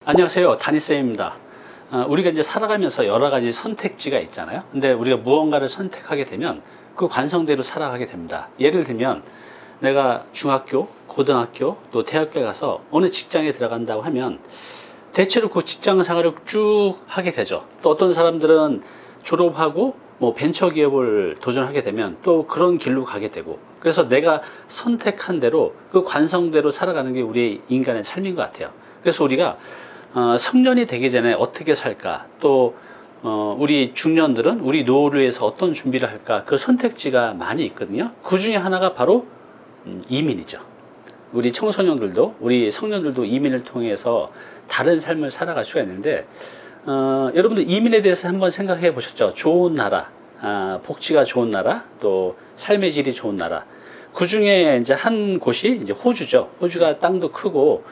안녕하세요. 다니쌤입니다. 우리가 이제 살아가면서 여러 가지 선택지가 있잖아요. 근데 우리가 무언가를 선택하게 되면 그 관성대로 살아가게 됩니다. 예를 들면 내가 중학교, 고등학교, 또 대학교에 가서 어느 직장에 들어간다고 하면 대체로 그 직장 생활을 쭉 하게 되죠. 또 어떤 사람들은 졸업하고 뭐 벤처기업을 도전하게 되면 또 그런 길로 가게 되고, 그래서 내가 선택한 대로 그 관성대로 살아가는 게 우리 인간의 삶인 것 같아요. 그래서 우리가 성년이 되기 전에 어떻게 살까, 또 우리 중년들은 우리 노후를 위해서 어떤 준비를 할까, 그 선택지가 많이 있거든요. 그 중에 하나가 바로 이민이죠. 우리 청소년들도 우리 성년들도 이민을 통해서 다른 삶을 살아갈 수가 있는데, 여러분들 이민에 대해서 한번 생각해 보셨죠? 좋은 나라, 복지가 좋은 나라, 또 삶의 질이 좋은 나라. 그 중에 이제 한 곳이 이제 호주죠. 호주가 땅도 크고,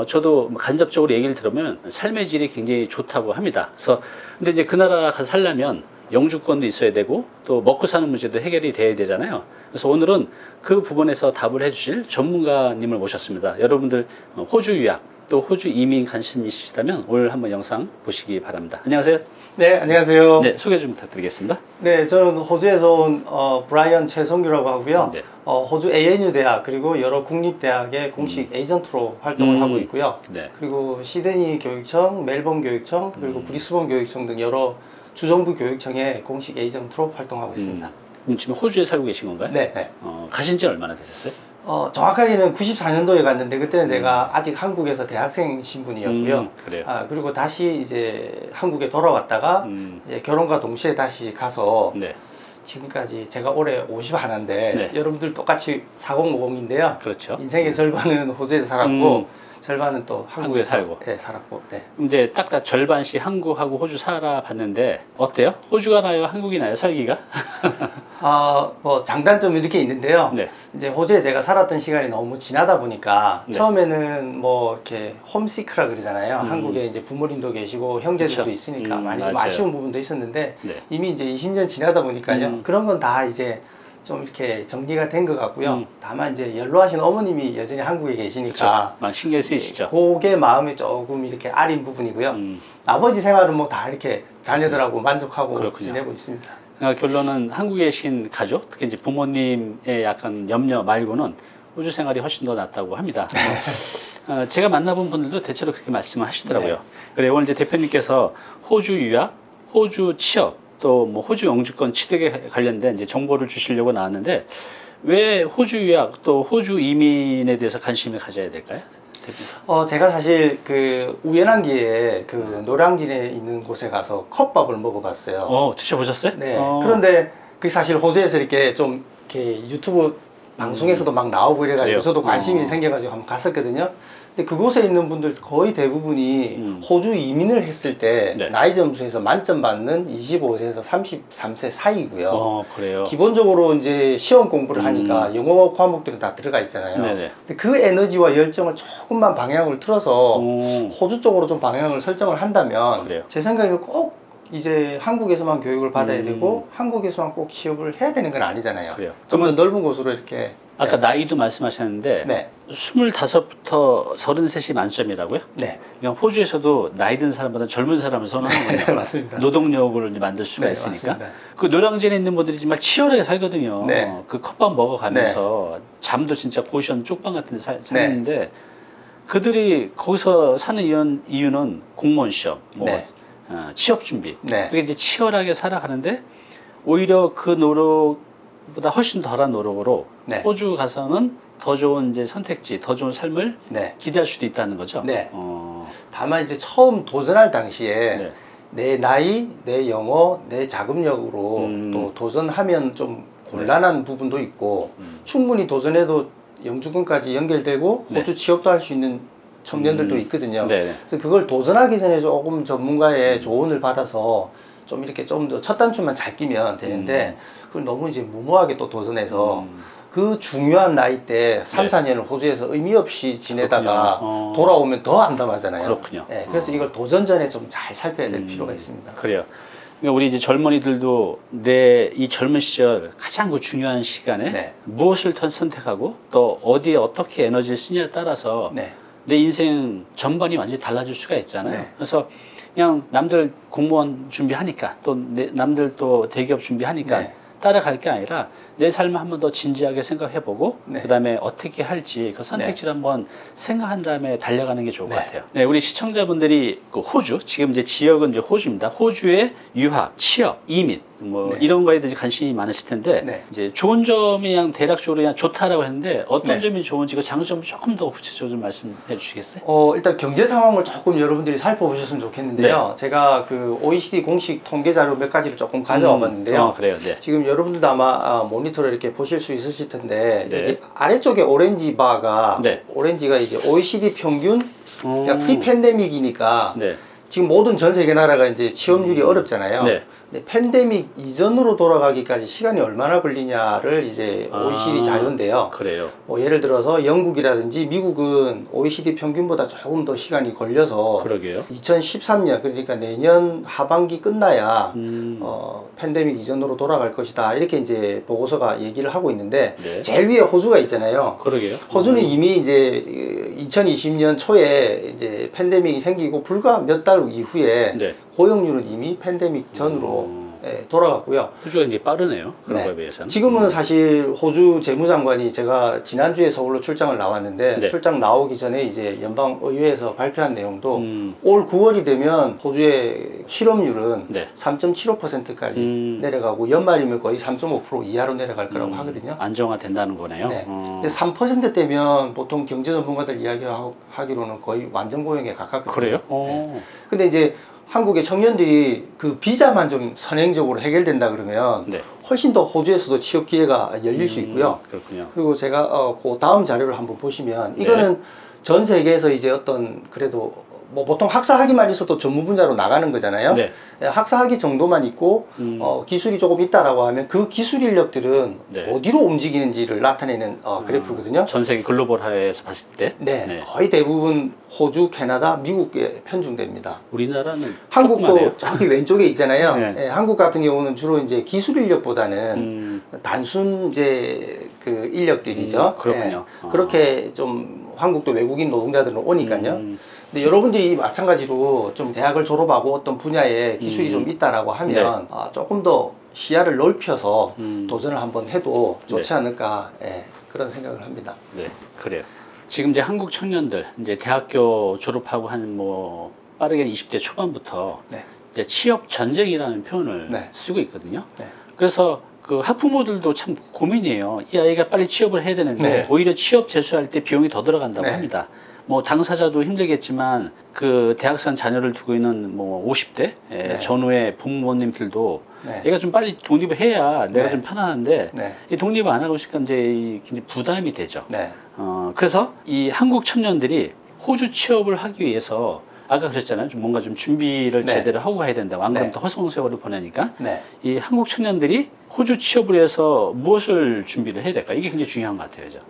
저도 간접적으로 얘기를 들으면 삶의 질이 굉장히 좋다고 합니다. 그래서 근데 이제 그 나라 가서 살려면 영주권도 있어야 되고 또 먹고 사는 문제도 해결이 돼야 되잖아요. 그래서 오늘은 그 부분에서 답을 해주실 전문가님을 모셨습니다. 여러분들 호주 유학 또 호주 이민 관심 있으시다면 오늘 한번 영상 보시기 바랍니다. 안녕하세요. 네, 안녕하세요. 네, 소개 좀 부탁드리겠습니다. 네, 저는 호주에서 온 브라이언 최성규라고 하고요. 네. 호주 ANU 대학 그리고 여러 국립대학의 공식 에이전트로 활동을 하고 있고요. 네. 그리고 시드니 교육청, 멜번 교육청, 그리고 브리스번 교육청 등 여러 주정부 교육청의 공식 에이전트로 활동하고 있습니다. 그럼 지금 호주에 살고 계신 건가요? 네, 네. 가신 지 얼마나 되셨어요? 정확하게는 94년도에 갔는데 그때는 제가 아직 한국에서 대학생 신분이었고요. 그래요. 그리고 다시 이제 한국에 돌아왔다가 이제 결혼과 동시에 다시 가서 네. 지금까지 제가 올해 51인데 네. 여러분들 똑같이 4050인데요. 그렇죠. 인생의 절반은 호주에서 살았고 절반은 또 한국에 살고. 네, 살았고. 네. 이제 딱 절반씩 한국하고 호주 살아봤는데 어때요? 호주가 나요? 한국이 나요? 살기가? 뭐 장단점 이렇게 있는데요. 네. 이제 호주에 제가 살았던 시간이 너무 지나다 보니까 네. 처음에는 뭐 이렇게 홈시크라 그러잖아요. 한국에 이제 부모님도 계시고 형제들도 그쵸. 있으니까 많이 좀 맞아요. 아쉬운 부분도 있었는데 네. 이미 이제 20년 지나다 보니까요. 그런 건 다 이제 좀 이렇게 정리가 된 것 같고요. 다만 이제 연로하신 어머님이 여전히 한국에 계시니까 막 신경 쓰이시죠? 그게 마음이 조금 이렇게 아린 부분이고요. 아버지 생활은 뭐 다 이렇게 자녀들하고 만족하고 그렇군요. 지내고 있습니다. 결론은 한국에 계신 가족, 특히 이제 부모님의 약간 염려 말고는 호주 생활이 훨씬 더 낫다고 합니다. 제가 만나본 분들도 대체로 그렇게 말씀을 하시더라고요. 네. 그래 오늘 이제 대표님께서 호주 유학, 호주 취업, 또 뭐 호주 영주권 취득에 관련된 이제 정보를 주시려고 나왔는데 왜 호주 유학 또 호주 이민에 대해서 관심을 가져야 될까요? 제가 사실 그 우연한 기회에 그 노량진에 있는 곳에 가서 컵밥을 먹어봤어요. 드셔보셨어요? 네. 그런데 그 사실 호주에서 이렇게 좀 이렇게 유튜브 방송에서도 막 나오고 이래가지고 그래요? 저도 관심이 생겨가지고 한번 갔었거든요. 근데 그곳에 있는 분들 거의 대부분이 호주 이민을 했을 때 네. 나이 점수에서 만점 받는 25세에서 33세 사이고요. 그래요. 기본적으로 이제 시험 공부를 하니까 영어 과목들은 다 들어가 있잖아요. 네네. 근데 그 에너지와 열정을 조금만 방향을 틀어서 오. 호주 쪽으로 좀 방향을 설정을 한다면 그래요. 제 생각에는 꼭 이제 한국에서만 교육을 받아야 되고 한국에서만 꼭 취업을 해야 되는 건 아니잖아요. 그래요. 좀 더 넓은 곳으로 이렇게. 아까 네. 나이도 말씀하셨는데 네. 25부터 33이 만점이라고요? 네. 그러니까 호주에서도 나이 든 사람보다 젊은 사람을 선호하는 거예요. 맞습니다. 노동력을 이제 만들 수가 네, 있으니까. 맞습니다. 그 노량진에 있는 분들이 정말 치열하게 살거든요. 네. 그 컵밥 먹어가면서 잠도 진짜 고시원 쪽방 같은 데 사는데 그들이 거기서 사는 이유는 공무원 시험, 뭐 네. 취업 준비. 네. 그게 이제 치열하게 살아가는데 오히려 그 노력보다 훨씬 덜한 노력으로 네. 호주 가서는 더 좋은 이제 선택지, 더 좋은 삶을 네. 기대할 수도 있다는 거죠. 네. 다만 이제 처음 도전할 당시에 네. 내 나이, 내 영어, 내 자금력으로 또 도전하면 좀 곤란한 부분도 있고 충분히 도전해도 영주권까지 연결되고 네. 호주 취업도 할 수 있는 청년들도 있거든요. 네네. 그래서 그걸 도전하기 전에 조금 전문가의 조언을 받아서 좀 이렇게 좀 더 첫 단추만 잘 끼면 되는데 그걸 너무 이제 무모하게 또 도전해서 그 중요한 나이 때 3, 네. 4년을 호주에서 의미 없이 지내다가 그렇군요. 돌아오면 더 암담하잖아요. 그렇군요. 네, 그래서 이걸 도전 전에 좀 잘 살펴야 될 필요가 있습니다. 그래요. 그러니까 우리 이제 젊은이들도 내 이 젊은 시절 가장 그 중요한 시간에 네. 무엇을 선택하고 또 어디에 어떻게 에너지를 쓰냐에 따라서 네. 내 인생 전반이 완전히 달라질 수가 있잖아요. 네. 그래서 그냥 남들 공무원 준비하니까 또 남들 또 대기업 준비하니까 네. 따라갈 게 아니라 내 삶을 한번 더 진지하게 생각해보고 네. 그다음에 어떻게 할지 그 선택지를 한번 생각한 다음에 달려가는 게 좋을 것 같아요. 네, 우리 시청자분들이 그 호주, 지금 이제 지역은 이제 호주입니다. 호주의 유학, 취업, 이민 뭐 네. 이런 거에 대해서 관심이 많으실 텐데 네. 이제 좋은 점이 그냥 대략적으로 그냥 좋다라고 했는데 어떤 네. 점이 좋은지 그 장점을 조금 더 구체적으로 좀 말씀해 주시겠어요? 일단 경제 상황을 조금 여러분들이 살펴보셨으면 좋겠는데요. 제가 그 OECD 공식 통계 자료 몇 가지를 조금 가져와 봤는데요. 그래요. 네. 지금 여러분들도 아마 모니터를 이렇게 보실 수 있으실 텐데 네. 여기 아래쪽에 오렌지 바가 네. 오렌지가 이제 OECD 평균 그러니까 프리 팬데믹이니까 네. 지금 모든 전 세계 나라가 이제 취업률이 어렵잖아요. 네. 근데 팬데믹 이전으로 돌아가기까지 시간이 얼마나 걸리냐를 이제 OECD 자료인데요. 그래요. 예를 들어서 영국이라든지 미국은 OECD 평균보다 조금 더 시간이 걸려서 그러게요. 2013년 그러니까 내년 하반기 끝나야 음. 팬데믹 이전으로 돌아갈 것이다 이렇게 이제 보고서가 얘기를 하고 있는데 네. 제일 위에 호주가 있잖아요. 그러게요. 호주는 이미 이제 2020년 초에 이제 팬데믹이 생기고 불과 몇 달 이후에 네. 고용률은 이미 팬데믹 전으로 돌아갔고요. 호주가 이제 빠르네요. 그런 네. 거에 비해서는. 지금은 사실 호주 재무장관이 제가 지난주에 서울로 출장을 나왔는데 네. 출장 나오기 전에 이제 연방의회에서 발표한 내용도 음. 올 9월이 되면 호주의 실업률은 네. 3.75%까지 내려가고 연말이면 거의 3.5% 이하로 내려갈 거라고 하거든요. 안정화된다는 거네요. 네. 근데 3%대면 보통 경제 전문가들 이야기하기로는 거의 완전 고용에 가깝거든요. 그래요? 네. 근데 이제 한국의 청년들이 그 비자만 좀 선행적으로 해결된다 그러면 네. 훨씬 더 호주에서도 취업 기회가 열릴 수 있고요. 그렇군요. 그리고 제가 그 다음 자료를 한번 보시면 네. 이거는 전 세계에서 이제 어떤 그래도 뭐 보통 학사학위만 있어도 전문 분야로 나가는 거잖아요. 네. 학사학위 정도만 있고 기술이 조금 있다라고 하면 그 기술 인력들은 네. 어디로 움직이는지를 나타내는 그래프거든요. 전 세계 글로벌화에서 봤을 때. 네, 거의 대부분 호주, 캐나다, 미국에 편중됩니다. 우리나라는 한국도 조그마네요. 저기 왼쪽에 있잖아요. 네. 네, 한국 같은 경우는 주로 이제 기술 인력보다는 단순 이제 그 인력들이죠. 그렇군요. 네, 그렇게 좀 한국도 외국인 노동자들은 오니까요. 근데 여러분들이 마찬가지로 좀 대학을 졸업하고 어떤 분야에 기술이 좀 있다라고 하면 조금 더 시야를 넓혀서 도전을 한번 해도 좋지 않을까 그런 생각을 합니다. 네, 그래요. 지금 이제 한국 청년들 이제 대학교 졸업하고 한 뭐 빠르게 20대 초반부터 네. 이제 취업 전쟁이라는 표현을 네. 쓰고 있거든요. 네. 그래서 그 학부모들도 참 고민이에요. 이 아이가 빨리 취업을 해야 되는데 네. 오히려 취업 재수할 때 비용이 더 들어간다고 네. 합니다. 뭐 당사자도 힘들겠지만 그 대학생 자녀를 두고 있는 뭐 50대 네. 전후의 부모님들도 네. 얘가 좀 빨리 독립을 해야 내가 네. 좀 편안한데 네. 이 독립을 안 하고 있으니까 이제 굉장히 부담이 되죠. 네. 그래서 이 한국 청년들이 호주 취업을 하기 위해서 아까 그랬잖아요. 좀 뭔가 좀 준비를 네. 제대로 하고 가야 된다고. 안 그러면 네. 또 허송세월을 보내니까 네. 이 한국 청년들이 호주 취업을 위해서 무엇을 준비를 해야 될까? 이게 굉장히 중요한 것 같아요. 그죠?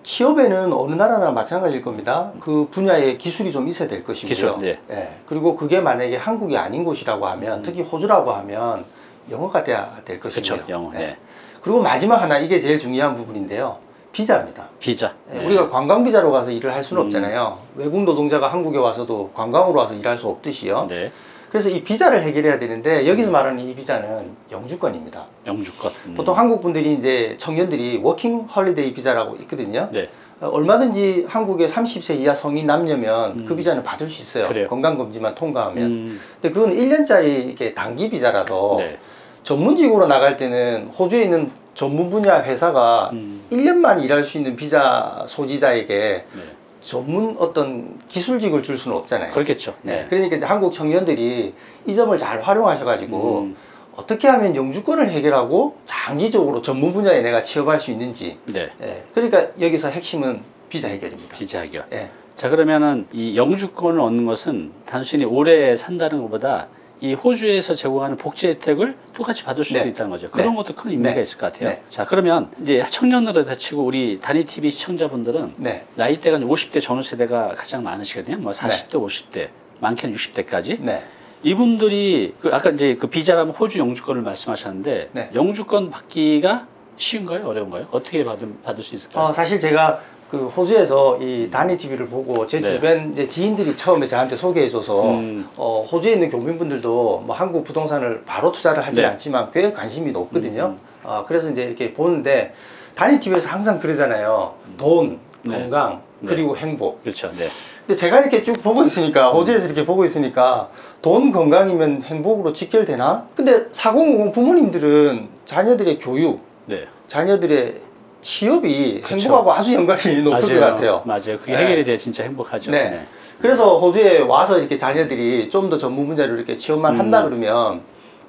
취업에는 어느 나라나 마찬가지일 겁니다. 그 분야에 기술이 좀 있어야 될 것이고요. 기술, 네. 그리고 그게 만약에 한국이 아닌 곳이라고 하면 특히 호주라고 하면 영어가 돼야 될 것이고요. 그렇죠. 영어. 네. 그리고 마지막 하나 이게 제일 중요한 부분인데요. 비자입니다. 비자. 네. 우리가 관광 비자로 가서 일을 할 수는 없잖아요. 외국 노동자가 한국에 와서도 관광으로 와서 일할 수 없듯이요. 네. 그래서 이 비자를 해결해야 되는데 여기서 말하는 이 비자는 영주권입니다. 영주권. 보통 한국 분들이 이제 청년들이 워킹 홀리데이 비자라고 있거든요. 네. 얼마든지 한국에 30세 이하 성인 남녀면 그 비자는 받을 수 있어요. 그래요. 건강검진만 통과하면. 근데 그건 1년짜리 이렇게 단기 비자라서 네. 전문직으로 나갈 때는 호주에 있는 전문 분야 회사가 1년만 일할 수 있는 비자 소지자에게 네. 전문 어떤 기술직을 줄 수는 없잖아요. 그렇겠죠. 네. 그러니까 이제 한국 청년들이 이 점을 잘 활용하셔가지고 어떻게 하면 영주권을 해결하고 장기적으로 전문 분야에 내가 취업할 수 있는지. 네. 그러니까 여기서 핵심은 비자 해결입니다. 비자 해결. 예. 자, 그러면은 이 영주권을 얻는 것은 단순히 오래 산다는 것보다 이 호주에서 제공하는 복지 혜택을 똑같이 받을 수도 네. 있다는 거죠. 그런 네. 것도 큰 의미가 네. 있을 것 같아요. 네. 자, 그러면 이제 청년으로 다치고 우리 단위TV 시청자분들은 네. 나이대가 50대 전후 세대가 가장 많으시거든요. 뭐 40대, 50대, 많게는 60대까지. 네. 이분들이 아까 이제 그 비자라면 호주 영주권을 말씀하셨는데 네. 영주권 받기가 쉬운가요? 어려운가요? 어떻게 받을 수 있을까요? 사실 제가 그 호주에서 이 다니 TV를 보고 제 네. 주변 이제 지인들이 처음에 저한테 소개해줘서 음. 호주에 있는 교민분들도 뭐 한국 부동산을 바로 투자를 하지 네. 않지만 꽤 관심이 높거든요. 그래서 이제 이렇게 보는데 다니 TV에서 항상 그러잖아요. 돈, 네. 건강, 네. 그리고 행복. 그렇죠. 네. 근데 제가 이렇게 쭉 보고 있으니까 호주에서 이렇게 보고 있으니까 돈, 건강이면 행복으로 직결되나? 근데 4050 부모님들은 자녀들의 교육, 네. 자녀들의 취업이 그렇죠. 행복하고 아주 연관이 높을 것 같아요. 맞아요. 그게 네. 해결이 돼야 진짜 행복하죠. 네. 그래서 호주에 와서 이렇게 자녀들이 좀 더 전문 분야로 이렇게 취업만 한다 그러면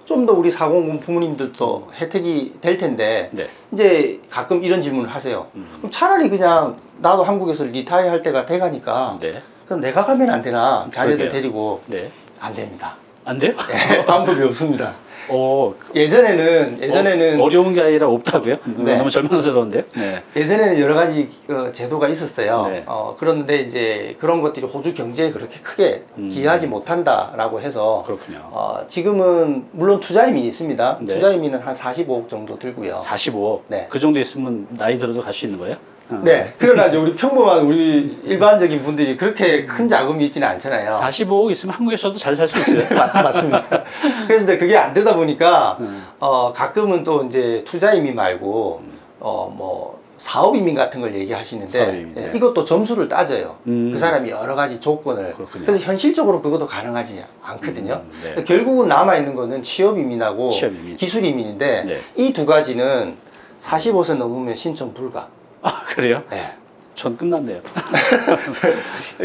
좀 더 우리 4050 부모님들도 혜택이 될 텐데 네. 이제 가끔 이런 질문을 하세요. 그럼 차라리 그냥 나도 한국에서 리타이어 할 때가 돼가니까 네. 그럼 내가 가면 안 되나? 자녀들 그러게요. 데리고 네. 안 됩니다. 안 돼요? 네, 방법이 없습니다. 오, 예전에는 어려운 게 아니라 없다고요? 네. 너무 절망스러운데요? 네. 예전에는 여러 가지 제도가 있었어요. 네. 그런데 이제 그런 것들이 호주 경제에 그렇게 크게 기여하지 못한다라고 해서 그렇군요. 지금은 물론 투자이민이 있습니다. 네. 투자이민은 한 45억 정도 들고요. 45억. 네. 그 정도 있으면 나이 들어도 갈 수 있는 거예요? 네. 그러나 이제 우리 평범한 우리 일반적인 분들이 그렇게 큰 자금이 있지는 않잖아요. 45억 있으면 한국에서도 잘 살 수 있어요. 맞습니다. 그래서 이제 그게 안 되다 보니까 음. 가끔은 또 이제 투자이민 말고 뭐 사업이민 같은 걸 얘기하시는데 사업이민, 네. 이것도 점수를 따져요. 음. 그 사람이 여러 가지 조건을. 그렇군요. 그래서 현실적으로 그것도 가능하지 않거든요. 네. 결국은 남아 있는 거는 취업이민하고 취업이민. 기술이민인데 네. 이 두 가지는 45세 넘으면 신청 불가. 아, 그래요? 네. 전 끝났네요.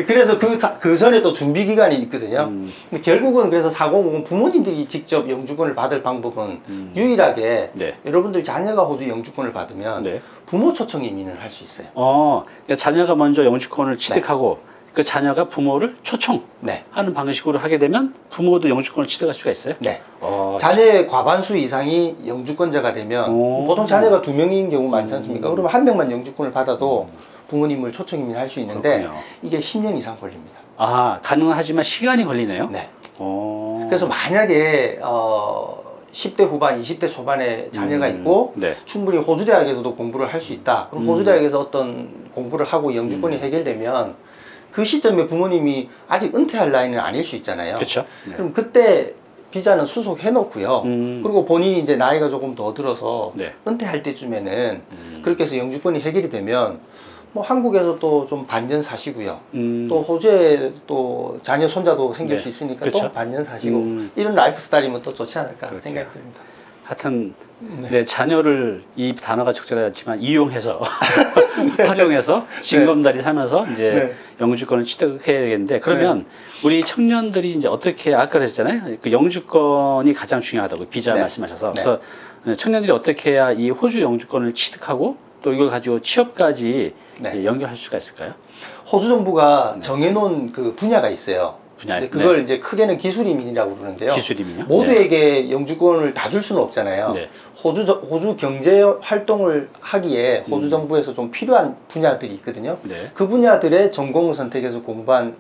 그래서 그 전에 또 준비 기간이 있거든요. 근데 결국은 그래서 4050 부모님들이 직접 영주권을 받을 방법은 유일하게 네. 여러분들 자녀가 호주 영주권을 받으면 네. 부모 초청 이민을 할 수 있어요. 그러니까 자녀가 먼저 영주권을 취득하고 그 자녀가 부모를 초청하는 네. 방식으로 하게 되면 부모도 영주권을 취득할 수가 있어요? 네. 어, 자녀의 과반수 이상이 영주권자가 되면 오. 보통 자녀가 2명인 경우 많지 않습니까? 그러면 한 명만 영주권을 받아도 부모님을 초청 이민할 수 있는데 그렇군요. 이게 10년 이상 걸립니다. 아, 가능하지만 시간이 걸리네요? 네. 오. 그래서 만약에 10대 후반, 20대 초반에 자녀가 있고 네. 충분히 호주 대학에서도 공부를 할 수 있다. 그럼 호주 대학에서 어떤 공부를 하고 영주권이 해결되면 그 시점에 부모님이 아직 은퇴할 나이는 아닐 수 있잖아요. 그렇죠. 네. 그럼 그때 비자는 수속해 놓고요. 그리고 본인이 이제 나이가 조금 더 들어서 네. 은퇴할 때쯤에는 그렇게 해서 영주권이 해결이 되면 뭐 한국에서 또 좀 반년 사시고요. 또 호주에 또 자녀 손자도 생길 네. 수 있으니까 그렇죠. 또 반년 사시고 이런 라이프 스타일이면 또 좋지 않을까 그렇죠. 생각이 듭니다. 하여튼 네, 자녀를 이 단어가 적절하지 않지만 이용해서 활용해서 징검다리 하면서 이제 네. 영주권을 취득해야 되겠는데 그러면 우리 청년들이 이제 어떻게 아까 그랬잖아요. 그 영주권이 가장 중요하다고 비자 네. 말씀하셔서 네. 그래서 청년들이 어떻게 해야 이 호주 영주권을 취득하고 또 이걸 가지고 취업까지 네. 연결할 수가 있을까요? 호주 정부가 정해놓은 그 분야가 있어요. 분야. 이제 그걸 이제 크게는 기술이민이라고 그러는데요. 기술이민요? 모두에게 영주권을 다 줄 수는 없잖아요. 네. 호주 경제 활동을 하기에 호주 정부에서 좀 필요한 분야들이 있거든요. 네. 그 분야들의 전공을 선택해서 공부한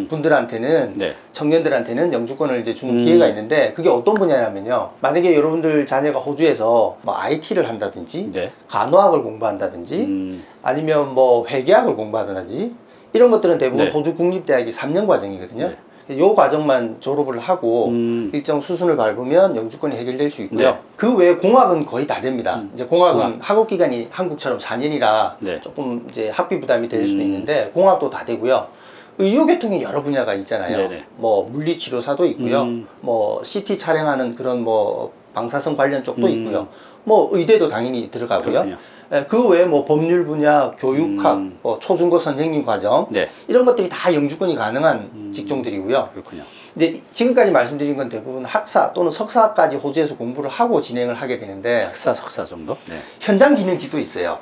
분들한테는 네. 청년들한테는 영주권을 이제 주는 기회가 있는데 그게 어떤 분야냐면요. 만약에 여러분들 자녀가 호주에서 뭐 IT를 한다든지 네. 간호학을 공부한다든지 아니면 뭐 회계학을 공부한다든지 이런 것들은 대부분 네. 호주 국립대학이 3년 과정이거든요. 요 과정만 졸업을 하고 일정 수순을 밟으면 영주권이 해결될 수 있고요. 네. 그 외에 공학은 거의 다 됩니다. 이제 공학은 학업 기간이 한국처럼 4년이라 네. 조금 이제 학비 부담이 될 수도 있는데 공학도 다 되고요. 의료계통에 여러 분야가 있잖아요. 네네. 뭐 물리치료사도 있고요. 뭐 CT 촬영하는 그런 뭐 방사선 관련 쪽도 있고요. 뭐 의대도 당연히 들어가고요. 그렇군요. 예, 그 외에 뭐 법률 분야, 교육학, 뭐 초중고 선생님 과정 네. 이런 것들이 다 영주권이 가능한 직종들이고요. 그렇군요. 근데 지금까지 말씀드린 건 대부분 학사 또는 석사까지 호주에서 공부를 하고 진행을 하게 되는데 학사, 석사 정도? 네. 현장 기능지도 있어요.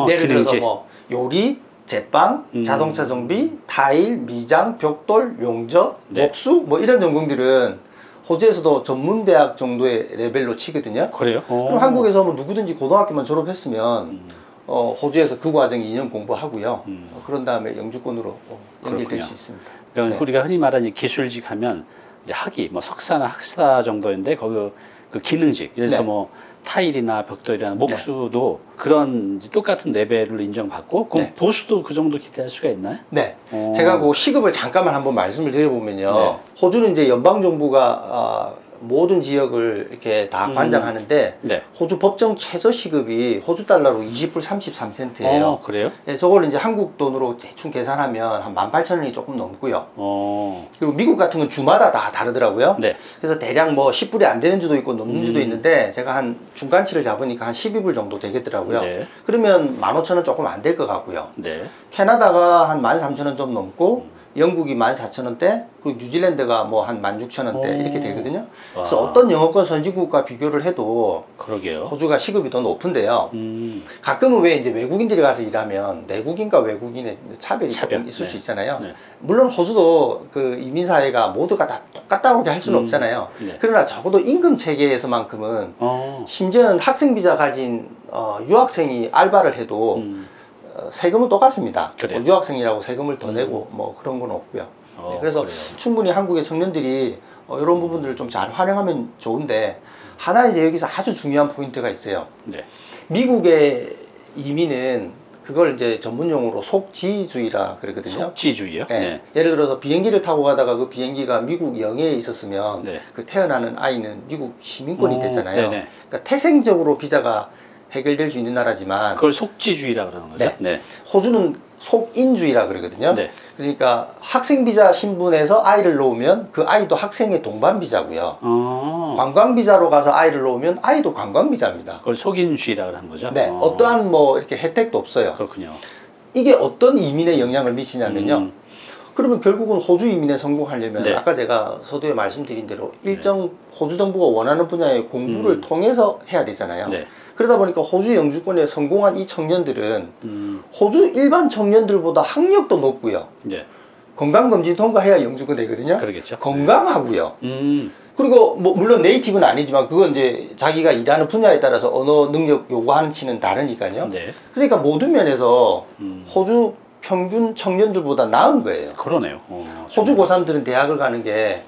예를 들어서 기능지. 뭐 요리, 제빵, 자동차 정비, 타일, 미장, 벽돌, 용접, 네. 목수 뭐 이런 전공들은 호주에서도 전문대학 정도의 레벨로 치거든요. 그래요? 그럼 한국에서 뭐 누구든지 고등학교만 졸업했으면 호주에서 그 과정 2년 공부하고요. 그런 다음에 영주권으로 연결될 그렇군요. 수 있습니다. 그러니까 네. 우리가 흔히 말하는 기술직 하면 이제 학위, 뭐 석사나 학사 정도인데 거기 그 기능직, 그래서 네. 뭐 타일이나 벽돌이나 목수도 그런 이제 똑같은 레벨을 인정받고 그럼 네. 보수도 그 정도 기대할 수가 있나요? 네. 어. 제가 그 시급을 잠깐만 한번 말씀을 드려보면요. 네. 호주는 이제 연방정부가 모든 지역을 이렇게 다 관장하는데 네. 호주 법정 최저 시급이 호주 달러로 20불 33센트예요. 그래요? 네, 저걸 이제 한국 돈으로 대충 계산하면 한 18,000원이 조금 넘고요. 그리고 미국 같은 건 주마다 다 다르더라고요. 네. 그래서 대략 뭐 10불이 안 되는 주도 있고 넘는 주도 음. 있는데 제가 한 중간치를 잡으니까 한 12불 정도 되겠더라고요. 네. 그러면 15,000원 조금 안 될 것 같고요. 네. 캐나다가 한 13,000원 좀 넘고 영국이 14,000원대 그리고 뉴질랜드가 뭐 한 16,000원대 이렇게 되거든요. 그래서 와. 어떤 영어권 선진국과 비교를 해도 그러게요. 호주가 시급이 더 높은데요. 가끔은 왜 이제 외국인들이 가서 일하면 내국인과 외국인의 차별이 조금 있을 네. 수 있잖아요. 네. 물론 호주도 그 이민사회가 모두가 다 똑같다고 할 수는 없잖아요. 네. 그러나 적어도 임금 체계에서만큼은 어. 심지어는 학생 비자 가진 유학생이 알바를 해도 세금은 똑같습니다. 그래요? 뭐 유학생이라고 세금을 더 내고 뭐 그런 건 없고요. 네, 그래서 그래요. 충분히 한국의 청년들이 이런 부분들을 좀 잘 활용하면 좋은데 하나 이제 여기서 아주 중요한 포인트가 있어요. 네. 미국의 이민은 그걸 이제 전문용어로 속지주의라 그러거든요. 속지주의요? 네. 네. 예를 들어서 비행기를 타고 가다가 그 비행기가 미국 영해에 있었으면 네. 그 태어나는 아이는 미국 시민권이 되잖아요. 네네. 그러니까 태생적으로 비자가 해결될 수 있는 나라지만 그걸 속지주의라 그러는 거죠? 네. 호주는 속인주의라 그러거든요. 네. 그러니까 학생 비자 신분에서 아이를 놓으면 그 아이도 학생의 동반 비자고요. 관광 비자로 가서 아이를 놓으면 아이도 관광 비자입니다. 그걸 속인주의라 그러는 거죠? 네, 어떠한 뭐 이렇게 혜택도 없어요. 그렇군요. 이게 어떤 이민에 영향을 미치냐면요. 그러면 결국은 호주 이민에 성공하려면 네. 아까 제가 서두에 말씀드린 대로 일정 호주 정부가 원하는 분야의 공부를 통해서 해야 되잖아요. 네. 그러다 보니까 호주 영주권에 성공한 이 청년들은 호주 일반 청년들보다 학력도 높고요. 네. 건강검진 통과해야 영주권 되거든요. 그러겠죠. 건강하고요. 음. 그리고 뭐 물론 네이티브는 아니지만 그건 이제 자기가 일하는 분야에 따라서 언어 능력 요구하는 치는 다르니까요. 네. 그러니까 모든 면에서 호주 평균 청년들보다 나은 거예요. 그러네요. 호주 고3들은 대학을 가는 게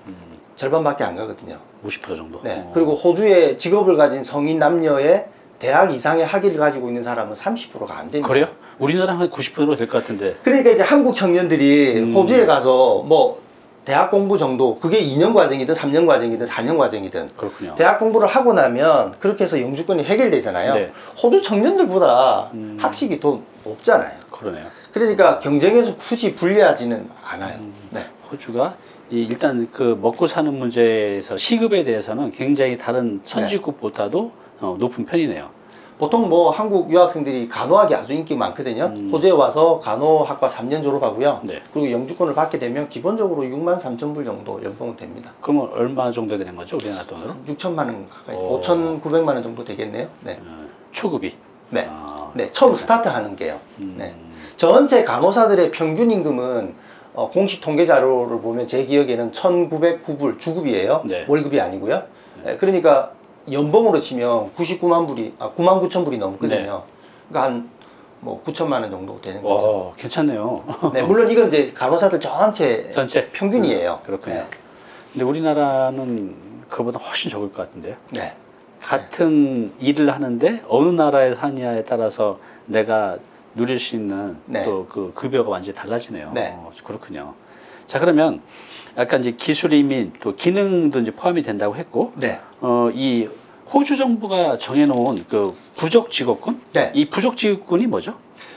절반밖에 안 가거든요. 50% 정도. 네. 그리고 호주의 직업을 가진 성인 남녀의 대학 이상의 학위를 가지고 있는 사람은 30%가 안 됩니다. 그래요? 우리나라 한 90% 될 것 같은데. 그러니까 이제 한국 청년들이 호주에 가서 뭐 대학 공부 정도, 그게 2년 과정이든 3년 과정이든 4년 과정이든 그렇군요. 대학 공부를 하고 나면 그렇게 해서 영주권이 해결되잖아요. 네. 호주 청년들보다 학식이 더 높잖아요. 그러네요. 그러니까 경쟁에서 굳이 불리하지는 않아요. 네. 호주가 일단 그 먹고 사는 문제에서 시급에 대해서는 굉장히 다른 선진국보다도 높은 편이네요. 보통 뭐 한국 유학생들이 간호학이 아주 인기 많거든요. 호주에 와서 간호학과 3년 졸업하고요. 네. 그리고 영주권을 받게 되면 기본적으로 63,000불 정도 연봉은 됩니다. 그러면 얼마 정도 되는 거죠? 우리나라 돈으로? 6천만 원 가까이, 오. 5,900만 원 정도 되겠네요. 네. 초급이? 네. 아, 네. 처음 스타트 하는 게요. 음. 네. 전체 간호사들의 평균 임금은 공식 통계 자료를 보면 제 기억에는 1,909불 주급이에요. 네. 월급이 아니고요. 네, 그러니까 연봉으로 치면 99만 불이, 9만 9천 불이 넘거든요. 네. 그러니까 한 뭐 9천만 원 정도 되는 거죠. 와, 괜찮네요. 네, 물론 이건 이제 간호사들 전체 전체 평균이에요. 그렇군요. 네. 근데 우리나라는 그보다 훨씬 적을 것 같은데요. 네. 같은 일을 하는데 어느 나라에 사냐에 따라서 내가 누릴 수 있는 네. 또 그 급여가 완전히 달라지네요. 네. 그렇군요. 자, 그러면 아까 이제 기술 이민 또 기능도 이제 포함이 된다고 했고, 네. 이 호주 정부가 정해놓은 그 부족 직업군, 네. 이 부족 직업군이 뭐죠?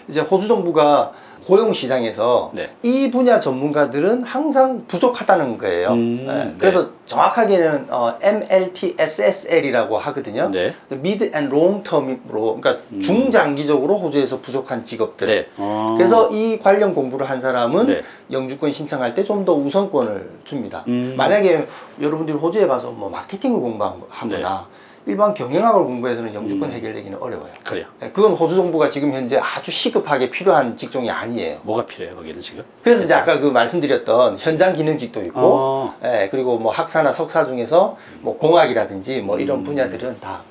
이제 호주 정부가 고용 시장에서 네. 이 분야 전문가들은 항상 부족하다는 거예요. 네. 그래서 정확하게는 MLTSSL이라고 하거든요. 네. Mid and Long Term으로, 그러니까 중장기적으로 호주에서 부족한 직업들. 네. 그래서 이 관련 공부를 한 사람은 네. 영주권 신청할 때 좀 더 우선권을 줍니다. 만약에 여러분들이 호주에 가서 뭐 마케팅을 공부하거나 일반 경영학을 공부해서는 영주권 해결되기는 어려워요. 그래요. 네, 그건 호주 정부가 지금 현재 아주 시급하게 필요한 직종이 아니에요. 뭐가 필요해요, 거기는 지금? 그래서 이제 아까 그 말씀드렸던 현장 기능직도 있고, 아. 예, 그리고 뭐 학사나 석사 중에서 뭐 공학이라든지 뭐 이런 분야들은 다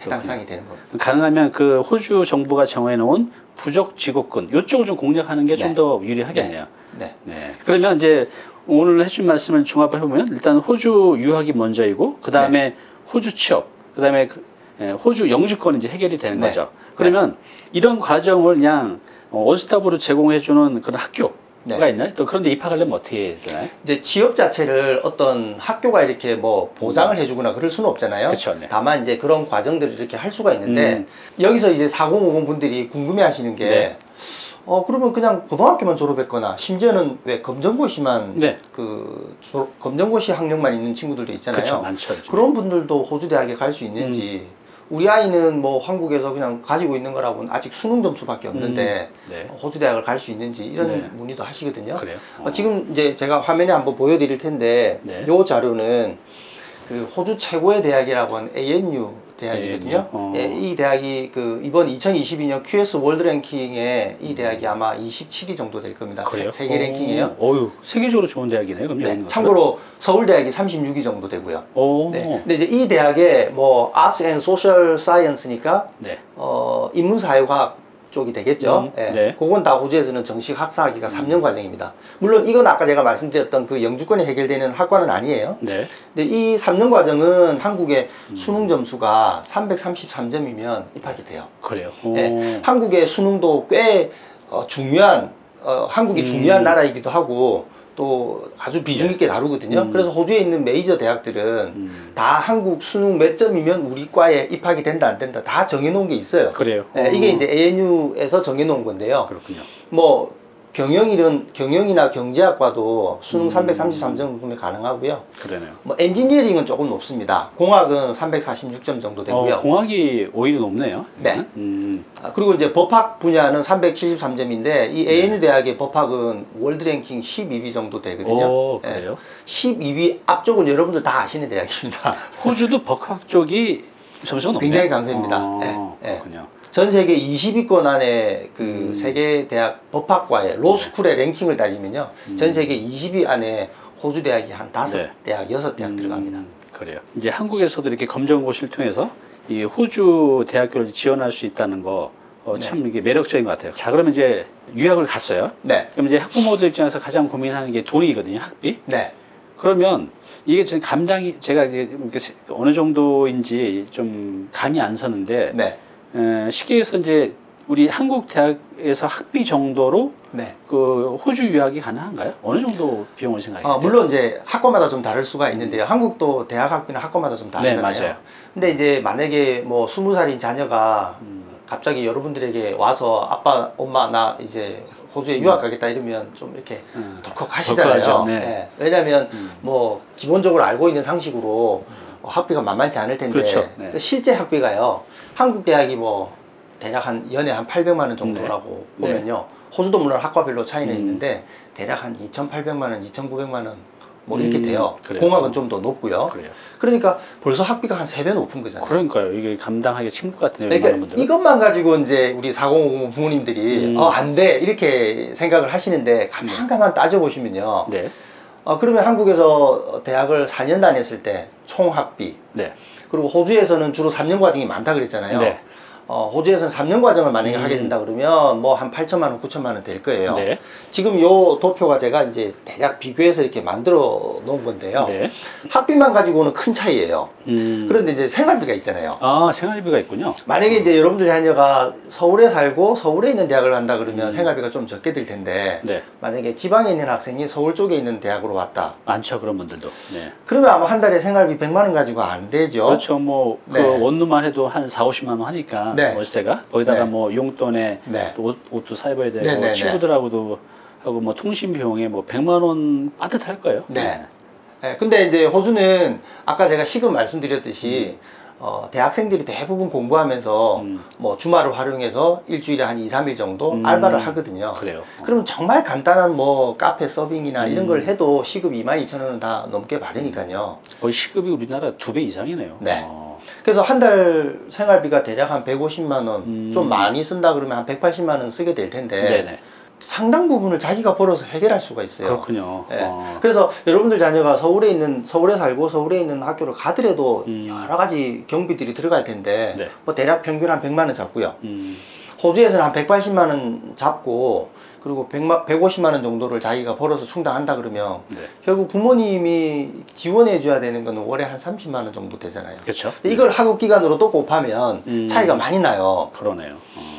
해당 사항이 되는 겁니다. 가능하면 그 호주 정부가 정해놓은 부족 직업군 이쪽을 좀 공략하는 게 좀 네. 더 유리하겠네요. 네. 네. 그러면 이제 오늘 해준 말씀을 종합해 보면 일단 호주 유학이 먼저이고 그 다음에 호주 취업, 그 다음에 호주 영주권이 이제 해결이 되는 네. 거죠. 그러면 이런 과정을 그냥 원스톱으로 제공해주는 그런 학교가 네. 있나요? 또 그런데 입학하려면 어떻게 해야 되나요? 이제 취업 자체를 어떤 학교가 이렇게 뭐 보장을 해주거나 그럴 수는 없잖아요. 그쵸, 네. 다만 이제 그런 과정들을 이렇게 할 수가 있는데 여기서 이제 4050 분들이 궁금해하시는 게 네. 그러면 그냥 고등학교만 졸업했거나 심지어는 왜 검정고시만 네. 검정고시 학력만 있는 친구들도 있잖아요. 그렇죠, 많죠. 요즘에. 그런 분들도 호주 대학에 갈 수 있는지 우리 아이는 뭐 한국에서 그냥 가지고 있는 거라고는 아직 수능 점수밖에 없는데 네. 호주 대학을 갈 수 있는지 이런 네. 문의도 하시거든요. 그래요. 지금 이제 제가 화면에 한번 보여드릴 텐데 네. 이 자료는 그 호주 최고의 대학이라고 하는 ANU 대학이거든요. 예, 이 대학이 그 이번 2022년 QS 월드 랭킹에 이 대학이 아마 27위 정도 될 겁니다. 그래요? 세계 랭킹이에요. 어유 세계적으로 좋은 대학이네요. 그럼 네, 참고로 서울대학이 36위 정도 되고요. 오. 네. 근데 이제 이 대학에 뭐 Arts and Social Science니까 네. 인문사회과학 쪽이 되겠죠. 예. 네. 그건 다 호주에서는 정식 학사하기가 3년 과정입니다. 물론 이건 아까 제가 말씀드렸던 그 영주권이 해결되는 학과는 아니에요. 네. 근데 이 3년 과정은 한국의 수능 점수가 333점이면 입학이 돼요. 그래요. 네. 한국의 수능도 꽤 중요한 한국이 중요한 나라이기도 하고 또 아주 비중 있게 다루거든요. 그래서 호주에 있는 메이저 대학들은 다 한국 수능 몇 점이면 우리 과에 입학이 된다 안 된다 다 정해놓은 게 있어요. 그래요. 네, 이게 이제 ANU에서 정해놓은 건데요. 그렇군요. 뭐 경영이나 경제학과도 수능 333점 정도면 가능하고요. 그러네요. 뭐 엔지니어링은 조금 높습니다. 공학은 346점 정도 되고요. 공학이 오히려 높네요. 네. 그리고 이제 법학 분야는 373점인데 이 ANU 대학의 법학은 월드 랭킹 12위 정도 되거든요. 오, 그래요? 12위 앞쪽은 여러분들 다 아시는 대학입니다. 호주도 법학 쪽이 점수가 높네요. 굉장히 강세입니다. 네. 그렇군요. 전 세계 20위권 안에 그 세계 대학 법학과의 로스쿨의 랭킹을 따지면요. 전 세계 20위 안에 호주 대학이 한 5대학, 6대학 들어갑니다. 그래요. 이제 한국에서도 이렇게 검정고시를 통해서 이 호주 대학교를 지원할 수 있다는 거 참 이게 매력적인 것 같아요. 자, 그러면 이제 유학을 갔어요. 네. 그럼 이제 학부모들 입장에서 가장 고민하는 게 돈이거든요, 학비. 네. 그러면 이게 지금 감당이 제가 이제 어느 정도인지 좀 감이 안 서는데 네. 쉽게 해서 이제 우리 한국 대학에서 학비 정도로 네. 그 호주 유학이 가능한가요? 어느 정도 비용을 생각해요? 물론 이제 학과마다 좀 다를 수가 있는데요. 한국도 대학 학비는 학과마다 좀 다르잖아요. 네, 맞아요. 근데 이제 만약에 뭐 20살인 자녀가 갑자기 여러분들에게 와서 아빠, 엄마 나 이제 호주에 유학 가겠다 이러면 좀 이렇게 덜컥 하시잖아요. 덜컥하죠. 네. 네. 왜냐하면 뭐 기본적으로 알고 있는 상식으로 학비가 만만치 않을 텐데 그렇죠. 네. 실제 학비가요. 한국 대학이 뭐 대략 한 연에 한 800만 원 정도라고 네. 보면요. 호주도 물론 학과별로 차이는 있는데 대략 한 2,800만 원, 2,900만 원 뭐 이렇게 돼요. 그래요. 공학은 좀 더 높고요. 그래요. 그러니까 벌써 학비가 한 3배 높은 거잖아요. 그러니까요. 이게 감당하기 힘들 것 같네요. 그러니까 이것만 가지고 이제 우리 4050 부모님들이 안 돼 이렇게 생각을 하시는데 가만 따져보시면요. 네. 그러면 한국에서 대학을 4년 다녔을 때 총 학비 네. 그리고 호주에서는 주로 3년 과정이 많다 그랬잖아요. 네. 호주에서는 3년 과정을 만약에 하게 된다 그러면 뭐 한 8천만 원, 9천만 원 될 거예요. 네. 지금 요 도표가 제가 이제 대략 비교해서 이렇게 만들어 놓은 건데요. 네. 학비만 가지고는 큰 차이예요. 그런데 이제 생활비가 있잖아요. 아, 생활비가 있군요. 만약에 이제 여러분들 자녀가 서울에 살고 서울에 있는 대학을 간다 그러면 생활비가 좀 적게 들 텐데 네. 만약에 지방에 있는 학생이 서울 쪽에 있는 대학으로 왔다. 많죠, 그런 분들도. 네. 그러면 아마 한 달에 생활비 100만 원 가지고 안 되죠. 그렇죠. 뭐, 그 네. 원룸만 해도 한 4, 50만 원 하니까 네. 월세가 거기다가 네. 뭐 용돈에 네. 또 옷도 사입어야 되고 네, 네, 네. 친구들하고도 하고 뭐 통신 비용에 뭐 100만 원 빠듯할 거예요. 네. 네. 근데 이제 호주는 아까 제가 시급 말씀드렸듯이 대학생들이 대부분 공부하면서 뭐 주말을 활용해서 일주일에 한 2, 3일 정도 알바를 하거든요. 그래요. 그럼 정말 간단한 뭐 카페 서빙이나 이런 걸 해도 시급 22,000원은 다 넘게 받으니까요. 거의 시급이 우리나라 2배 이상이네요. 네. 그래서 한 달 생활비가 대략 한 150만 원, 좀 많이 쓴다 그러면 한 180만 원 쓰게 될 텐데 네네. 상당 부분을 자기가 벌어서 해결할 수가 있어요. 그렇군요. 네. 그래서 여러분들 자녀가 서울에 살고 서울에 있는 학교를 가더라도 여러 가지 경비들이 들어갈 텐데 네. 뭐 대략 평균 한 100만 원 잡고요. 호주에서는 한 180만 원 잡고 그리고 150만 원 정도를 자기가 벌어서 충당한다 그러면 네. 결국 부모님이 지원해 줘야 되는 거는 월에 한 30만 원 정도 되잖아요. 그렇죠. 근데 이걸 학업 기간으로 또 곱하면 차이가 많이 나요. 그러네요.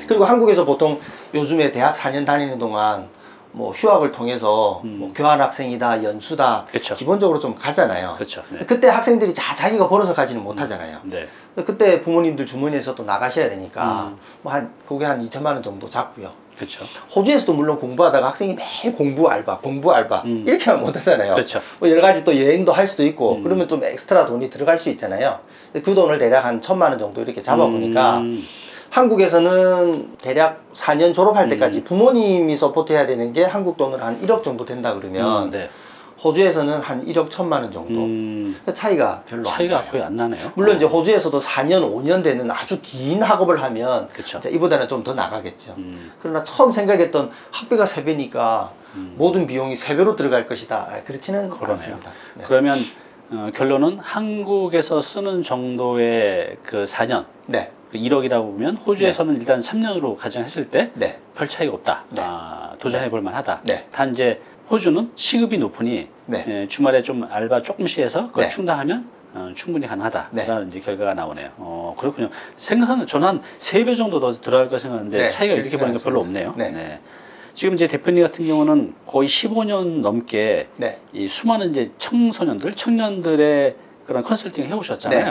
그리고 한국에서 보통 요즘에 대학 4년 다니는 동안 뭐 휴학을 통해서 뭐 교환학생이다, 연수다, 그쵸. 기본적으로 좀 가잖아요. 그렇죠. 네. 그때 학생들이 자기가 벌어서 가지는 못하잖아요. 네. 그때 부모님들 주머니에서 또 나가셔야 되니까 뭐 그게 한 2천만 원 정도 잡고요. 그렇죠. 호주에서도 물론 공부하다가 학생이 매일 공부 알바 이렇게만 못하잖아요. 그렇죠. 뭐 여러 가지 또 여행도 할 수도 있고 그러면 좀 엑스트라 돈이 들어갈 수 있잖아요. 그 돈을 대략 한 1,000만 원 정도 이렇게 잡아보니까 한국에서는 대략 4년 졸업할 때까지 부모님이 서포트해야 되는 게 한국 돈으로 한 1억 정도 된다 그러면 네. 호주에서는 한 1억 1,000만 원 정도. 차이가 별로 차이가 안 나요. 거의 안 나네요. 물론 이제 호주에서도 4년, 5년 되는 아주 긴 학업을 하면 그쵸. 이제 이보다는 좀 더 나가겠죠. 그러나 처음 생각했던 학비가 3배니까 모든 비용이 3배로 들어갈 것이다. 그렇지는 그러네요. 않습니다. 네. 그러면 결론은 한국에서 쓰는 정도의 그 4년, 네. 1억이라고 보면 호주에서는 일단 3년으로 가정했을 때 네. 별 차이가 없다. 네. 도전해 볼 만하다. 네. 단 이제 호주는 시급이 높으니 네. 주말에 좀 알바 조금씩 해서 그걸 네. 충당하면 충분히 가능하다. 네. 라는 이제 결과가 나오네요. 그렇군요. 생각하는 저는 한 3배 정도 더 들어갈 거 생각하는데 네. 차이가 이렇게 보니까 별로 없네요. 네. 지금 이제 대표님 같은 경우는 거의 15년 넘게 네. 이 수많은 이제 청년들의 그런 컨설팅을 해오셨잖아요.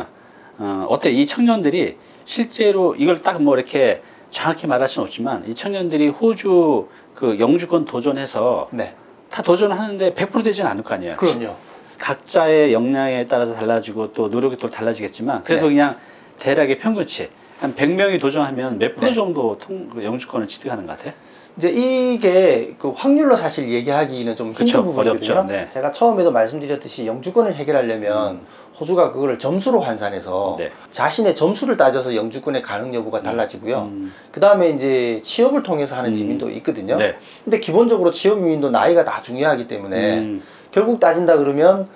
네. 어때 이 청년들이 실제로 이걸 딱 뭐 이렇게 정확히 말할 수는 없지만 이 청년들이 호주 그 영주권 도전해서 네. 다 도전하는데 100% 되지는 않을 거 아니에요. 그럼요. 각자의 역량에 따라서 달라지고 또 노력이 또 달라지겠지만 그래도 네. 그냥 대략의 평균치 한 100명이 도전하면 몇 프로 네. 정도 그 영주권을 취득하는 것 같아요? 이제 이게 그 확률로 사실 얘기하기는 좀 힘든 그쵸, 부분이거든요. 어렵죠. 네. 제가 처음에도 말씀드렸듯이 영주권을 해결하려면 호주가 그거를 점수로 환산해서 네. 자신의 점수를 따져서 영주권의 가능 여부가 달라지고요. 그 다음에 이제 취업을 통해서 하는 이민도 있거든요. 네. 근데 기본적으로 취업 이민도 나이가 다 중요하기 때문에 음. 결국 따진다 그러면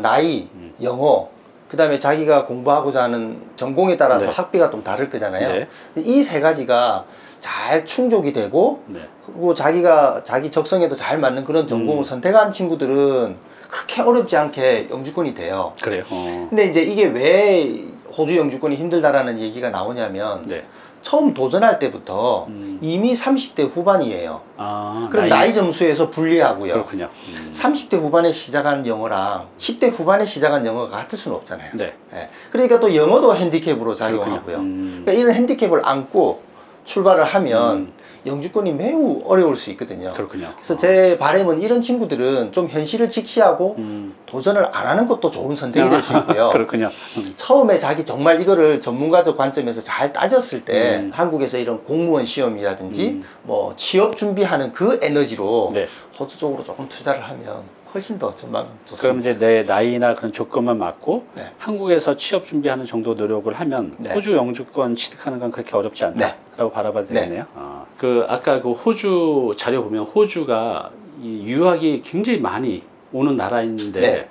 나이, 영어, 그 다음에 자기가 공부하고자 하는 전공에 따라서 네. 학비가 좀 다를 거잖아요. 네. 이 세 가지가 잘 충족이 되고 네. 그리고 자기가 자기 적성에도 잘 맞는 그런 전공을 선택한 친구들은 그렇게 어렵지 않게 영주권이 돼요. 그래요. 근데 이제 이게 왜 호주 영주권이 힘들다라는 얘기가 나오냐면 네. 처음 도전할 때부터 이미 30대 후반이에요. 그럼 나이 점수에서 불리하고요. 그렇군요. 30대 후반에 시작한 영어랑 10대 후반에 시작한 영어가 같을 수는 없잖아요. 네. 예. 그러니까 또 영어도 핸디캡으로 작용하고요. 그러니까 이런 핸디캡을 안고 출발을 하면 영주권이 매우 어려울 수 있거든요. 그렇군요. 그래서 제 바람은 이런 친구들은 좀 현실을 직시하고 도전을 안 하는 것도 좋은 선택이 될 수 있고요. 그렇군요. 처음에 자기 정말 이거를 전문가적 관점에서 잘 따졌을 때 한국에서 이런 공무원 시험이라든지 뭐 취업 준비하는 그 에너지로 네. 호주 쪽으로 조금 투자를 하면 훨씬 더 전망은 좋습니다. 그럼 이제 내 나이나 그런 조건만 맞고 네. 한국에서 취업 준비하는 정도 노력을 하면 네. 호주 영주권 취득하는 건 그렇게 어렵지 않다라고 바라봐도 네. 되겠네요. 그 아까 그 호주 자료 보면 호주가 이 유학이 굉장히 많이 오는 나라인데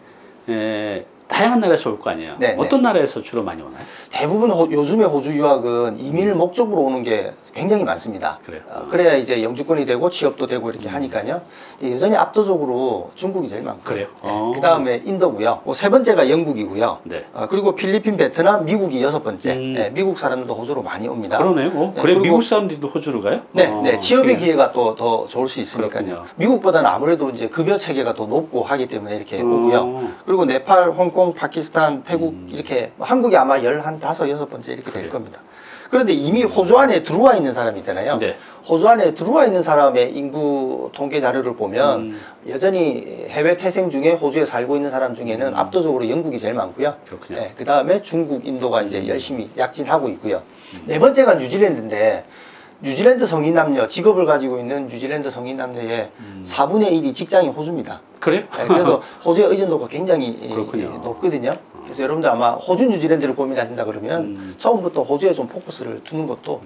다양한 나라에서 올 거 아니에요. 네, 어떤 나라에서 주로 많이 오나요? 대부분 요즘에 호주 유학은 이민을 목적으로 오는 게 굉장히 많습니다. 그래요. 그래야 이제 영주권이 되고 취업도 되고 이렇게 하니까요. 여전히 압도적으로 중국이 제일 많고요. 그래요? 그 다음에 인도고요. 세 번째가 영국이고요. 네. 그리고 필리핀, 베트남, 미국이 6번째. 미국 사람들도 호주로 많이 옵니다. 그러네요. 네, 그래 그리고- 미국 사람들도 호주로 가요? 네, 취업의 그래요. 기회가 또 더 좋을 수 있으니까요. 그렇군요. 미국보다는 아무래도 이제 급여 체계가 더 높고 하기 때문에 이렇게 오고요. 그리고 네팔, 홍콩, 파키스탄, 태국 이렇게 한국이 아마 15, 6번째 이렇게 될 그래요. 겁니다. 그런데 이미 호주 안에 들어와 있는 사람 있잖아요. 네. 호주 안에 들어와 있는 사람의 인구 통계 자료를 보면 여전히 해외 태생 중에 호주에 살고 있는 사람 중에는 압도적으로 영국이 제일 많고요. 그렇군요. 그 다음에 중국, 인도가 이제 열심히 약진하고 있고요. 네 번째가 뉴질랜드인데 뉴질랜드 성인 남녀, 직업을 가지고 있는 뉴질랜드 성인 남녀의 4분의 1이 직장이 호주입니다. 그래요? 그래서 호주의 의존도가 굉장히 그렇군요. 높거든요. 그래서 여러분들 아마 호주, 뉴질랜드를 고민하신다 그러면 처음부터 호주에 좀 포커스를 두는 것도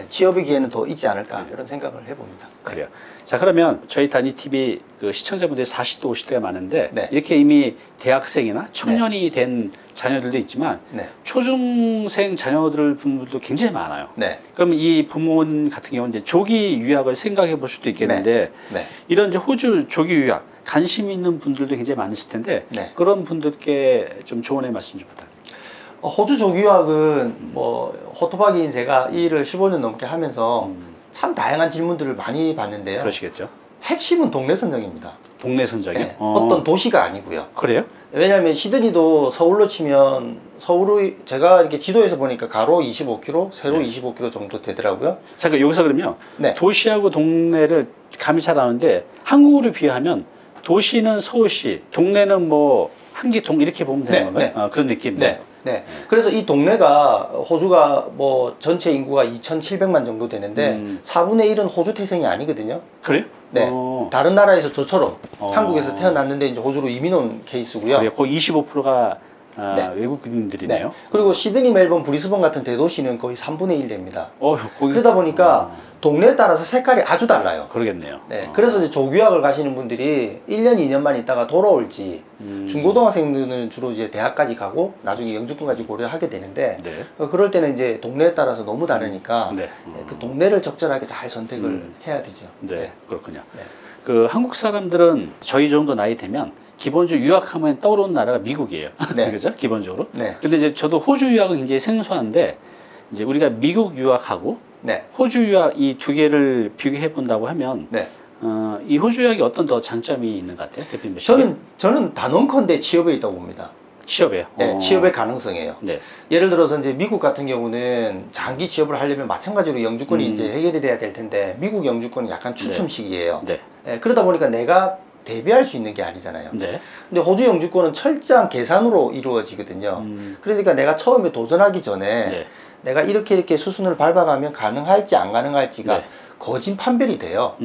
취업의 기회는 더 있지 않을까 이런 생각을 해봅니다. 그래요. 자, 그러면 저희 단위 TV 그 시청자분들이 40대, 50대가 많은데 네. 이렇게 이미 대학생이나 청년이 된 자녀들도 있지만 네. 초중생 자녀들 분들도 굉장히 많아요. 네. 그럼 이 부모님 같은 경우는 이제 조기 유학을 생각해 볼 수도 있겠는데 네. 이런 이제 호주 조기 유학 관심 있는 분들도 굉장히 많으실 텐데 네. 그런 분들께 좀 조언의 말씀 좀 부탁드립니다. 호주 조기유학은 뭐 호토박이인 제가 이 일을 15년 넘게 하면서 참 다양한 질문들을 많이 받는데요. 그러시겠죠? 핵심은 동네 선정입니다. 동네 선정이요? 네. 어떤 도시가 아니고요. 그래요? 왜냐하면 시드니도 서울로 치면 서울의 제가 이렇게 지도에서 보니까 가로 25km, 세로 네. 25km 정도 되더라고요. 잠깐 여기서 그러면 네. 도시하고 동네를 감이 잘 나오는데 한국으로 비하면 도시는 서울시, 동네는 뭐 한기동 이렇게 보면 되는 네, 건가요? 네. 그런 느낌. 네. 네. 그래서 이 동네가 호주가 뭐 전체 인구가 2,700만 정도 되는데 4분의 1은 호주 태생이 아니거든요. 그래요? 네. 다른 나라에서 저처럼 어. 한국에서 태어났는데 이제 호주로 이민 온 케이스고요. 그래요. 거의 25%가 네. 외국인들이네요. 그리고 시드니, 멜번, 브리스번 같은 대도시는 거의 3분의 1 됩니다. 거기... 그러다 보니까 동네에 따라서 색깔이 아주 달라요. 그러겠네요. 네. 그래서 이제 조교학을 가시는 분들이 1년, 2년만 있다가 돌아올지 중고등학생들은 주로 이제 대학까지 가고 나중에 영주권까지 고려하게 되는데 네. 그럴 때는 이제 동네에 따라서 너무 다르니까 네. 그 동네를 적절하게 잘 선택을 해야 되죠. 네. 그렇군요. 네. 그 한국 사람들은 저희 정도 나이 되면 기본적으로 유학하면 떠오르는 나라가 미국이에요. 네. 그죠? 기본적으로. 네. 근데 이제 저도 호주 유학은 굉장히 생소한데 이제 우리가 미국 유학하고 네. 호주 유학 이 두 개를 비교해 본다고 하면 네. 이 호주 유학이 어떤 더 장점이 있는 것 같아요? 대표님 보시기에? 저는 단언컨대 취업에 있다고 봅니다. 취업이에요. 네, 취업의 가능성이에요. 네. 예를 들어서 이제 미국 같은 경우는 장기 취업을 하려면 마찬가지로 영주권이 이제 해결이 돼야 될 텐데 미국 영주권은 약간 추첨식이에요. 네. 네, 그러다 보니까 내가 대비할 수 있는 게 아니잖아요. 네. 근데 호주 영주권은 철저한 계산으로 이루어지거든요. 그러니까 내가 처음에 도전하기 전에 네. 내가 이렇게 수순을 밟아가면 가능할지 안 가능할지가 네. 거진 판별이 돼요.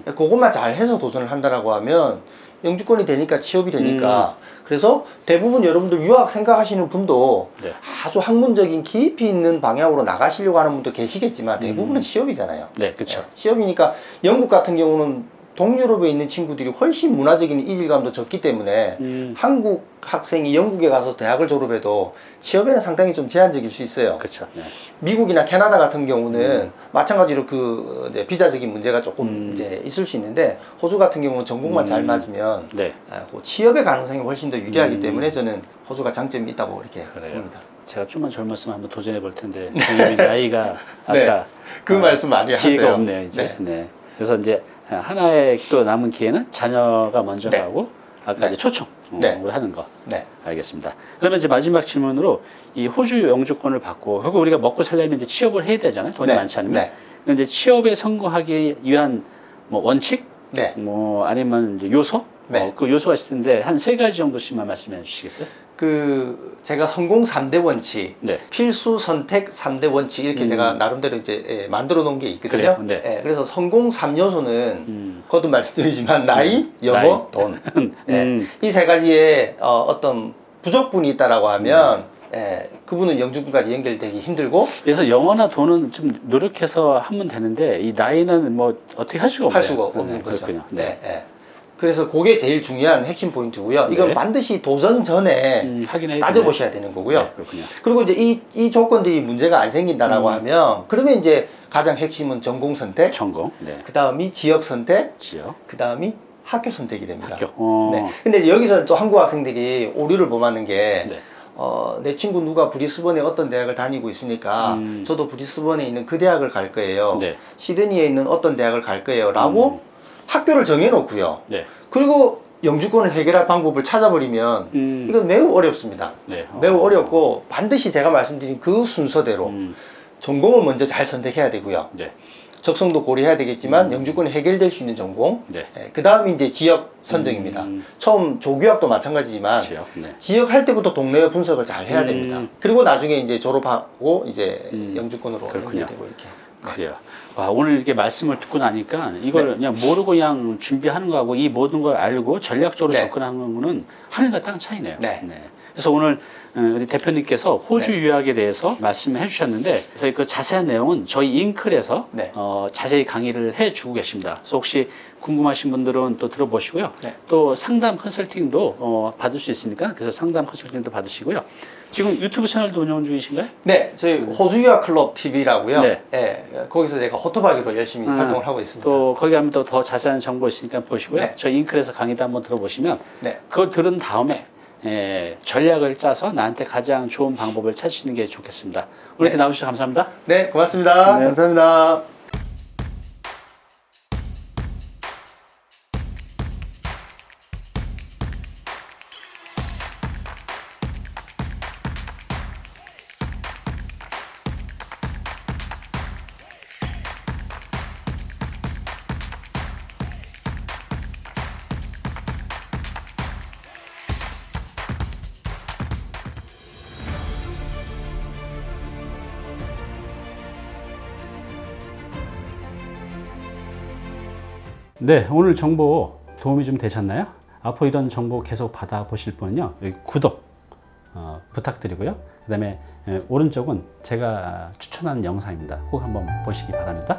그것만 잘 해서 도전을 한다라고 하면 영주권이 되니까 취업이 되니까 그래서 대부분 여러분들 유학 생각하시는 분도 네. 아주 학문적인 깊이 있는 방향으로 나가시려고 하는 분도 계시겠지만 대부분은 취업이잖아요. 네, 그렇죠. 취업이니까 영국 같은 경우는 동유럽에 있는 친구들이 훨씬 문화적인 이질감도 적기 때문에 한국 학생이 영국에 가서 대학을 졸업해도 취업에는 상당히 좀 제한적일 수 있어요. 그렇죠. 네. 미국이나 캐나다 같은 경우는 마찬가지로 그 이제 비자적인 문제가 조금 이제 있을 수 있는데 호주 같은 경우는 전공만 잘 맞으면 네. 그 취업의 가능성이 훨씬 더 유리하기 때문에 저는 호주가 장점이 있다고 이렇게 그래요. 봅니다. 제가 좀만 젊었으면 한번 도전해 볼 텐데 지금 나이가 아까 네. 그 말씀 많이 기회가 하세요. 없네요 이제. 네. 네. 그래서 이제 하나의 또 남은 기회는 자녀가 먼저 네. 가고 아까 네. 이제 초청을 네. 하는 거. 네. 알겠습니다. 그러면 이제 마지막 질문으로 이 호주 영주권을 받고 결국 우리가 먹고 살려면 이제 취업을 해야 되잖아요. 돈이 네. 많지 않으면. 네. 근데 이제 취업에 성공하기 위한 뭐 원칙, 네. 뭐 아니면 이제 요소, 네. 그 요소가 있을 텐데 한 3가지 정도씩만 말씀해 주시겠어요? 그 제가 성공 3대 원칙, 네. 필수 선택 3대 원칙 이렇게 제가 나름대로 이제 만들어 놓은 게 있거든요. 그래요? 네. 예, 그래서 성공 3요소는 거듭 말씀드리지만 나이, 영어, 나이. 돈. 이 3가지의 어떤 부족분이 있다라고 하면 그분은 영주권까지 연결되기 힘들고 그래서 영어나 돈은 좀 노력해서 하면 되는데 이 나이는 뭐 어떻게 할 수가 없네요. 할 수가 없는 거죠. 그렇군요. 네. 그래서 그게 제일 중요한 핵심 포인트고요. 이건 네. 반드시 도전 전에 확인해야 따져보셔야 되는 거고요. 네, 그렇군요. 그리고 이제 이 조건들이 문제가 안 생긴다라고 하면 그러면 이제 가장 핵심은 전공 선택, 전공, 네. 그 다음이 지역 선택, 지역, 그 다음이 학교 선택이 됩니다. 학교. 네. 근데 여기서 또 한국 학생들이 오류를 범하는 게 네. 내 친구 누가 브리스번에 어떤 대학을 다니고 있으니까 저도 브리스번에 있는 그 대학을 갈 거예요. 네. 시드니에 있는 어떤 대학을 갈 거예요. 라고 학교를 정해놓고요. 네. 그리고 영주권을 해결할 방법을 찾아버리면 이건 매우 어렵습니다. 네. 매우 어렵고 반드시 제가 말씀드린 그 순서대로 전공을 먼저 잘 선택해야 되고요. 네. 적성도 고려해야 되겠지만 영주권이 해결될 수 있는 전공. 네. 그 다음이 이제 지역 선정입니다. 처음 조교학도 마찬가지지만 지역. 네. 지역 할 때부터 동네 분석을 잘 해야 됩니다. 그리고 나중에 이제 졸업하고 이제 영주권으로 그렇군요. 연결되고 이렇게. 그래요. 와, 오늘 이렇게 말씀을 듣고 나니까 이걸 그냥 모르고 그냥 준비하는 거하고 이 모든 걸 알고 전략적으로 네. 접근하는 거는 하늘과 땅 차이네요. 네. 그래서 오늘 우리 대표님께서 호주 네. 유학에 대해서 말씀해 주셨는데 그래서 그 자세한 내용은 저희 잉클에서 네. 자세히 강의를 해주고 계십니다. 그래서 혹시 궁금하신 분들은 또 들어보시고요. 네. 또 상담 컨설팅도 받을 수 있으니까 그래서 상담 컨설팅도 받으시고요. 지금 유튜브 채널도 운영 중이신가요? 네, 저희 호주 유학 클럽 TV라고요. 네. 예, 거기서 제가 호토바기로 열심히 활동을 하고 있습니다. 또 거기 가면 또 더 자세한 정보 있으니까 보시고요. 네. 저희 잉클에서 강의도 한번 들어보시면 네. 그걸 들은 다음에 전략을 짜서 나한테 가장 좋은 방법을 찾으시는 게 좋겠습니다. 오늘 이렇게 나오셔서 감사합니다. 네, 고맙습니다. 네. 감사합니다. 네, 오늘 정보 도움이 좀 되셨나요? 앞으로 이런 정보 계속 받아보실 분은요, 여기 구독 부탁드리고요. 그 다음에 오른쪽은 제가 추천하는 영상입니다. 꼭 한번 보시기 바랍니다.